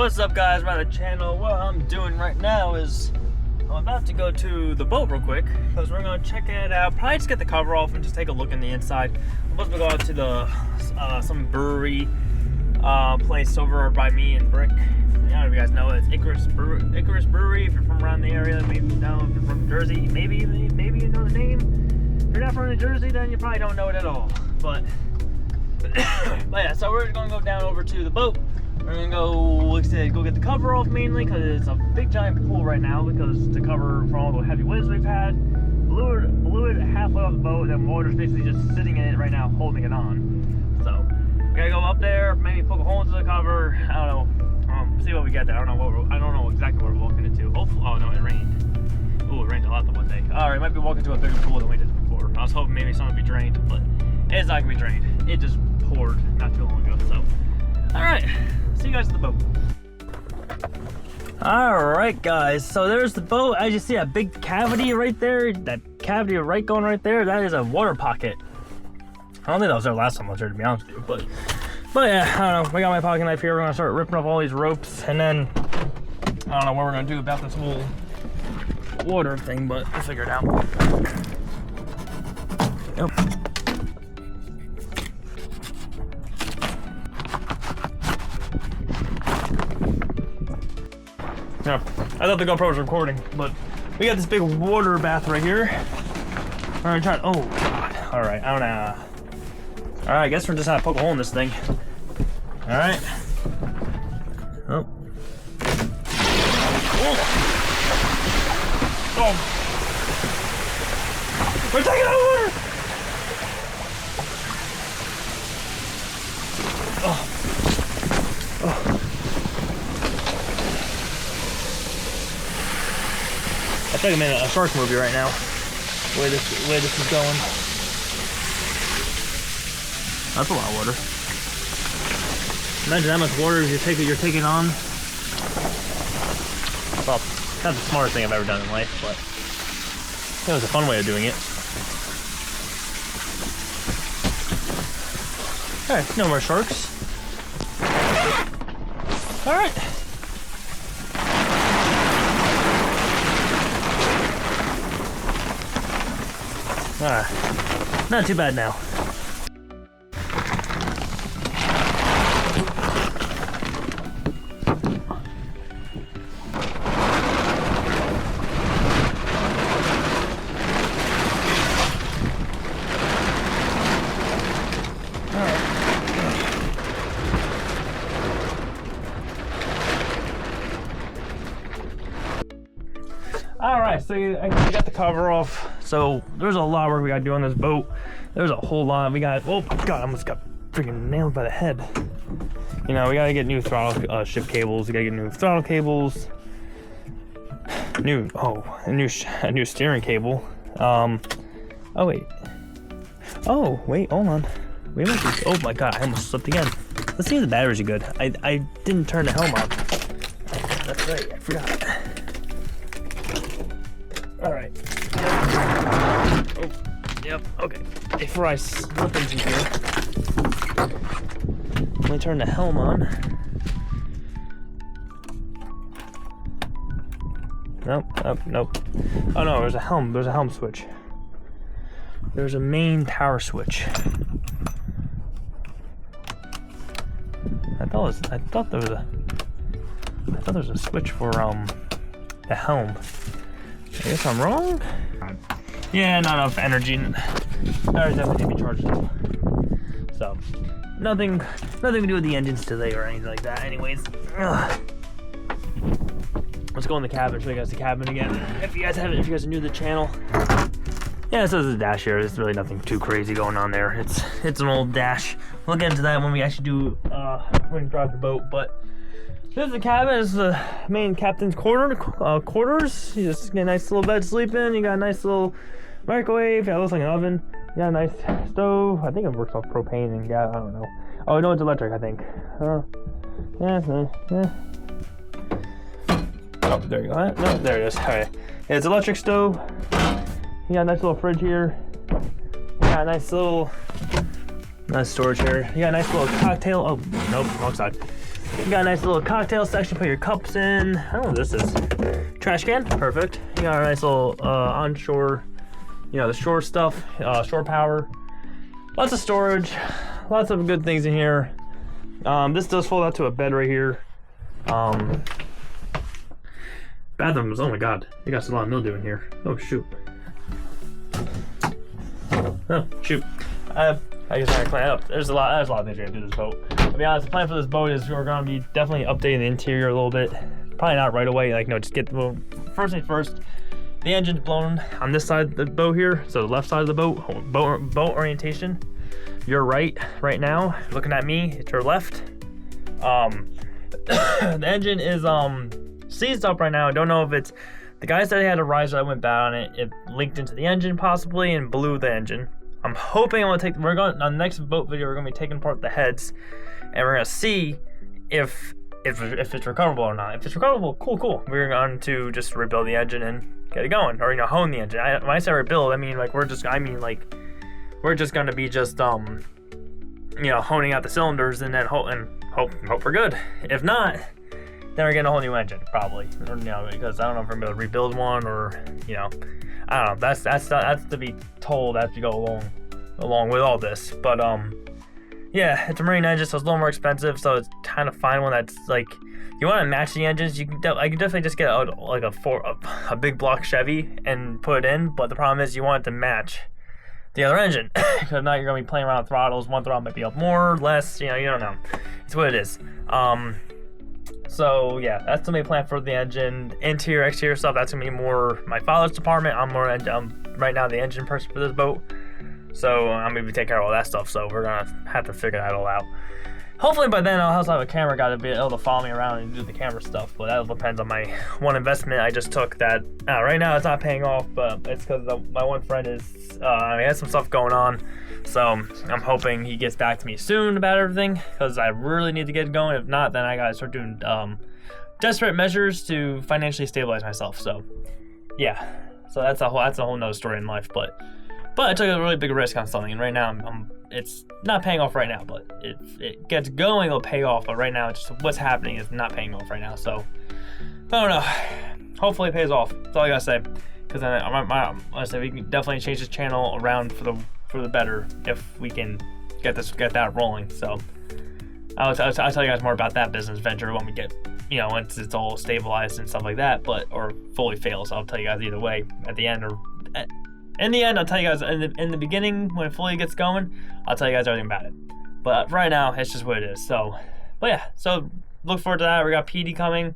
What's up, guys? Around the channel. What I'm doing right now is I'm about to go to the boat real quick because we're gonna check it out. Probably just get the cover off and just take a look in the inside. I'm supposed to go out to the some brewery place over by me and Brick. I don't know if you guys know it. It's Icarus Brewery. If you're from around the area, maybe you know. If you're from Jersey, maybe you know the name. If you're not from New Jersey, then you probably don't know it at all. But yeah, so we're gonna go down over to the boat. We're gonna go, like I said, go get the cover off mainly because it's a big giant pool right now because the cover from all the heavy winds we've had blew it halfway off the boat, and water's basically just sitting in it right now, holding it on. So we gotta go up there, maybe poke a hole into the cover. I don't know. See what we get there. I don't know exactly what we're walking into. Hopefully, oh no, it rained. Ooh, it rained a lot the one day. All right, might be walking to a bigger pool than we did before. I was hoping maybe some would be drained, but it's not gonna be drained. It just poured not too long ago. So, all right. See you guys at the boat. Alright guys, so there's the boat. As you see, a big cavity right there. That cavity right going right there, that is a water pocket. I don't think that was there last time I was there, to be honest with you. But yeah, I don't know. We got my pocket knife here. We're gonna start ripping off all these ropes, and then I don't know what we're gonna do about this whole water thing, but we'll figure it out. Yep. Yeah, I thought the GoPro was recording, but we got this big water bath right here. We're gonna try. Oh God! All right, I don't know. All right, I guess we're just gonna poke a hole in this thing. All right. Oh. Oh. We're taking out water. Oh. Oh. I feel like I'm in a shark movie right now. The way this is going. That's a lot of water. Imagine how much water you're taking on. Well, it's not the smartest thing I've ever done in life, but it was a fun way of doing it. Alright, no more sharks. Alright. Not too bad now. Alright, so I got the cover off. So there's a lot of work we gotta do on this boat. There's a whole lot. We got, oh God, I almost got freaking nailed by the head. You know, we gotta get new throttle shift cables. We gotta get new throttle cables. A new steering cable. Oh wait, hold on. We might be, oh my God, I almost slipped again. Let's see if the batteries are good. I didn't turn the helm on. That's right, I forgot. All right. Oh, yep. Okay. Before I slip into here, let me turn the helm on. Nope. Oh no, there's a helm. There's a helm switch. There's a main power switch. I thought there was a switch for the helm. I guess I'm wrong. Yeah, not enough energy. Batteries definitely need to be charged up. So, nothing to do with the engines today or anything like that. Anyways, let's go in the cabin. Show you guys the cabin again. If you guys are new to the channel, yeah, it says the dash here. There's really nothing too crazy going on there. It's an old dash. We'll get into that when we actually do when we drive the boat, but. This is the cabin. This is the main captain's quarters. You just get a nice little bed to sleep in. You got a nice little microwave. Yeah, it looks like an oven. You got a nice stove. I think it works off propane and gas. I don't know. Oh no, it's electric. I think. Yeah. Oh, there you go. No, there it is. All right. Yeah, it's electric stove. You got a nice little fridge here. You got a nice little storage here. You got a nice little cocktail. Oh, nope, wrong side. You got a nice little cocktail section, put your cups in. I don't know what this is. Trash can, perfect. You got a nice little onshore, you know, the shore stuff, shore power. Lots of storage, lots of good things in here. This does fold out to a bed right here. Bathrooms, oh my god, you got a lot of mildew in here. Oh shoot. Oh shoot. I guess I can clean it up. There's a lot of things we're gonna do to this boat. To be honest, the plan for this boat is we're gonna be definitely updating the interior a little bit. Probably not right away, like no, just get the boat. First things first, the engine's blown on this side of the boat here, so the left side of the boat orientation. You're right now, looking at me, it's your left. The engine is seized up right now. I don't know if it's, the guy said he had a riser that went bad on it. It linked into the engine possibly and blew the engine. I'm hoping I'm gonna take, we're going, on the next boat video, we're gonna be taking apart the heads and we're gonna see if it's recoverable or not. If it's recoverable, cool. We're going to just rebuild the engine and get it going, or, you know, hone the engine. When I say rebuild, I mean like we're just gonna be just you know, honing out the cylinders and then hope we're good. If not, then we're getting a whole new engine probably, or, you know, because I don't know if we're gonna be able to rebuild one, or, you know, I don't know. That's to be told as you go along with all this. But yeah, it's a marine engine, so it's a little more expensive. So it's kind of find one that's like, you want to match the engines. I can definitely just get a big block Chevy and put it in. But the problem is you want it to match the other engine, because now you're gonna be playing around with throttles. One throttle might be up more, less. You know, you don't know. It's what it is. So yeah, that's the main plan for the engine. Interior, exterior stuff, that's gonna be more my father's department. I'm more right now the engine person for this boat, so I'm gonna be taking care of all that stuff. So we're gonna have to figure that all out. Hopefully by then I'll also have a camera guy to be able to follow me around and do the camera stuff. But that depends on my one investment I just took that right now it's not paying off, but it's because my one friend is he has some stuff going on. So I'm hoping he gets back to me soon about everything, because I really need to get going. If not, then I gotta start doing desperate measures to financially stabilize myself. So yeah, so that's a whole nother story in life. But I took a really big risk on something, and right now it's not paying off right now. But if it gets going, it'll pay off. But right now, it's just what's happening is not paying off right now. So I don't know. Hopefully it pays off. That's all I gotta say. Because then I said we can definitely change this channel around for the better if we can get that rolling. So I'll tell you guys more about that business venture when we get, you know, once it's all stabilized and stuff like that, or fully fails. I'll tell you guys either way at the end, or in the end I'll tell you guys in the beginning when it fully gets going. I'll tell you guys everything about it. But right now it's just what it is. So, but yeah, so look forward to that. We got PD coming.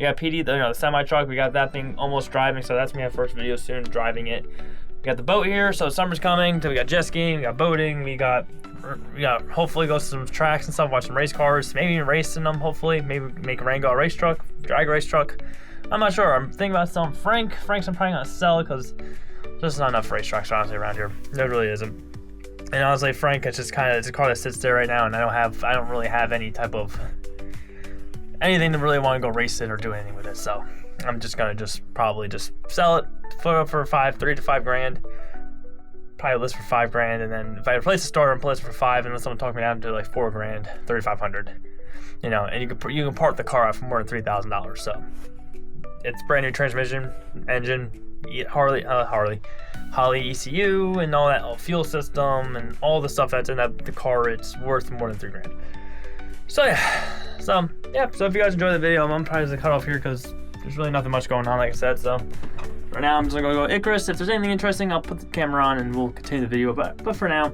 We got PD, the semi truck. We got that thing almost driving, so that's gonna be our first video soon, driving it. We got the boat here, so summer's coming. So we got jet skiing, we got boating, we got hopefully go to some tracks and stuff, watch some race cars, maybe even racing them. Hopefully, maybe make a Rango race truck, drag race truck. I'm not sure. I'm thinking about selling Frank's. I'm probably gonna sell because there's not enough racetracks honestly around here. There really isn't. And honestly, Frank, it's just it's a car that sits there right now, and I don't really have any type of anything to really want to go race it or do anything with it. So I'm just gonna probably sell it for $3 to $5 grand. Probably list for $5 grand, and then if I replace the starter and place it for $5, and then someone talk me down to like $4 grand, $3,500. You know, and you can part the car out for more than $3,000. So it's brand new transmission, engine, Holley ECU, and all that fuel system, and all the stuff that's in the car. It's worth more than $3 grand. So yeah, so if you guys enjoyed the video, I'm probably just gonna cut off here because there's really nothing much going on, like I said. So right now I'm just gonna go Icarus. If there's anything interesting, I'll put the camera on and we'll continue the video. But for now,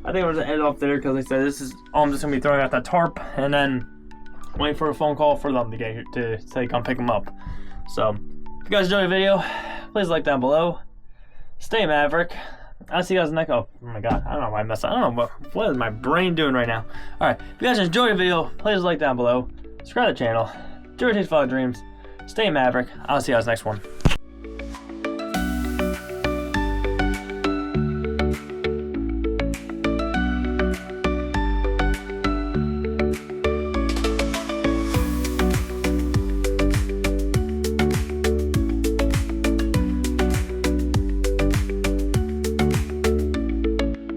I think I'm gonna end off there because like I said, this is all I'm just gonna be throwing out that tarp and then waiting for a phone call for them to get here to say come pick them up. So if you guys enjoyed the video, please like down below. Stay Maverick. I'll see you guys next. Oh my god, I don't know why I messed up. I don't know what is my brain doing right now. Alright, if you guys enjoyed the video, please like down below. Subscribe to the channel. Do what it takes for all dreams. Stay Maverick. I'll see you guys next one.